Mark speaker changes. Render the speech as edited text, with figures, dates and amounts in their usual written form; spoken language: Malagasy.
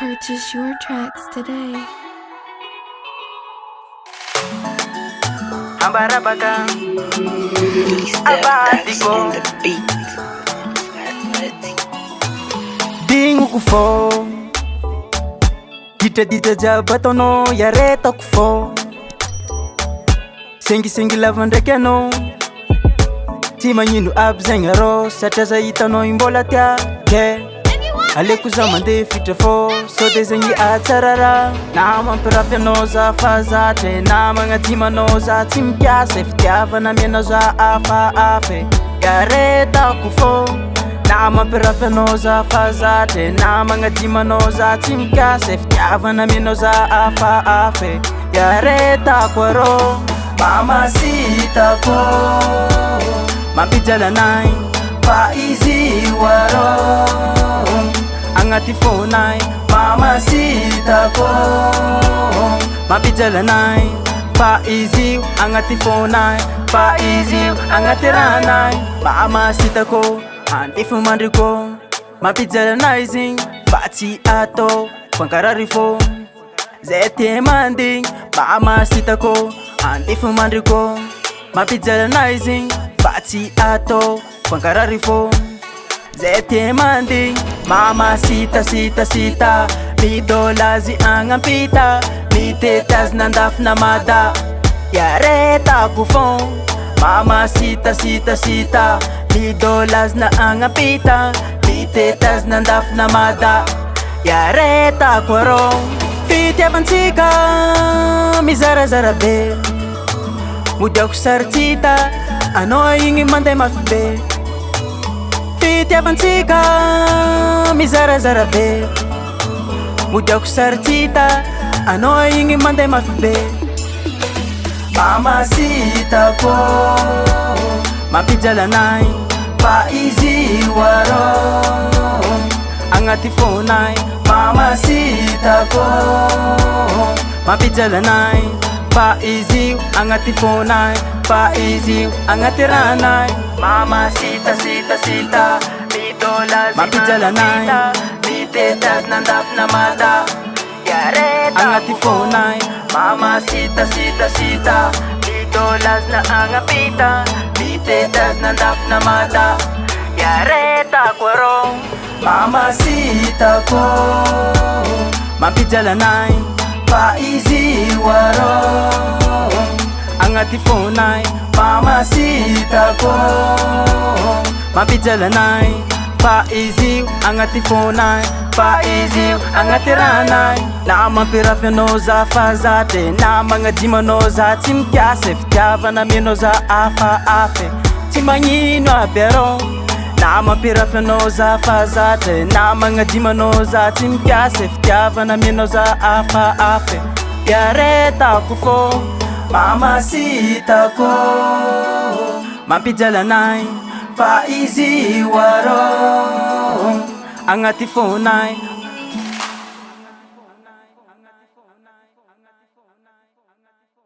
Speaker 1: Purchase your tracks today.
Speaker 2: Ambarabaga
Speaker 3: Abadiko
Speaker 2: Dingo kufo Dita jabatono yareta kufo Sengi lavandreka no Tima nyindu abzengaro Sataza itano imbola tia ke Aleku zamande fitra fo Sode zengi atsarara Nama mpirafi anoza fazate Nama nga tima noza Timpiase fitiavana mianoza afa afe Yareta kufo Nama mpirafi anoza fazate Nama nga tima noza Timpiase fitiavana mianoza afa afe Yareta kwaro Mama sita ko Mapijala nai Faizi waro Angati fonai Mama sita ko Mapijala nai Faizi angati fonai Faizi angati ranai Mama sita ko Antifu mandriko Mapijala nai zing Fati ato Pankararifo Zete manding Mama sita ko Antifu mandriko Mapijala nai zing Fati ato Pankararifo Zete manding Mama sita Mi dolazi angampita Mi tetas nandaf namada Yareta kufon Mama sita Mi dolas na angampita Mi tetas nandaf namada Yareta kwaro Fiti avansika Mi zara be Muda kusartita Ano ingi mandai mafibe Fiti avansika Mi zara be Muda kusartita Ano ingi mandai mafibe Mama sita ko Mapijala nai Faizi waro Angati fonai Mama sita ko Mapijala nai Faizi angati fonai Faizi angati ranai Mama sita Mi dolas
Speaker 3: Mapijala nai
Speaker 2: Mi tetas nandap namada Yareta
Speaker 3: Angati fonai
Speaker 2: Mama sita Mi dolas na angapita Mi tetas nandap namada Yareta kwaro Mama sita ko
Speaker 3: Mapijala nai
Speaker 2: Faizi waro
Speaker 3: Angati fonai
Speaker 2: Mama sita ko
Speaker 3: Mapijala nai Faizi angati fonai Faizi angati ranai Nama pirafi anoza fazate Nama nga dima noza Timpiase fitiavana mianoza afa afe Timagnino abero Nama pirafi anoza fazate Nama nga dima noza Timpiase fitiavana mianoza afa afe Yareta kufo
Speaker 2: Mama sita ko
Speaker 3: Mapijala nai
Speaker 2: Faizi waro
Speaker 3: Angati fonai